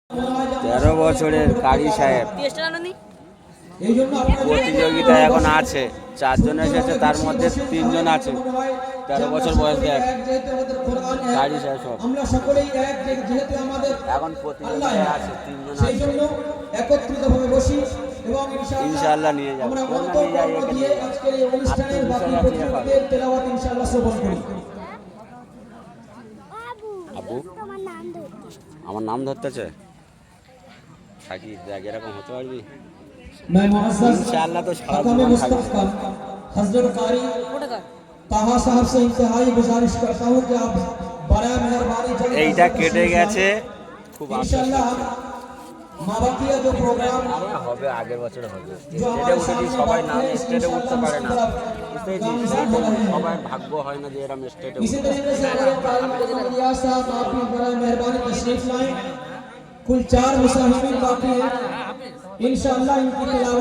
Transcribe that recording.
13 বছরের কারি সাহেব প্রতিযোগিতা এখন আছে, 4 জন এসেছে, তার মধ্যে 3 জন আছে 13 বছর বয়স। দেখ কারি সাহেব সব এখন প্রতিযোগিতায় আছে, 3 জন আছে। ইনশাআল্লাহ নিয়ে যাবো, আবু আমার নাম ধরতেছে থাকি, দেখ এরকম হতে পারবি ইনশাআল্লাহ। তো সারা জীবন এইটা কেটে গেছে, খুব হবে, আগের বছর হবে। স্টেটে উঠেছি, সবাই নাম স্টেটে উঠতে পারে না, সবাই ভাগ্য হয় না যে এরকম স্টেটে कुल 4 मुसाहिबीन बाकी हैं इंशाअल्लाह इनकी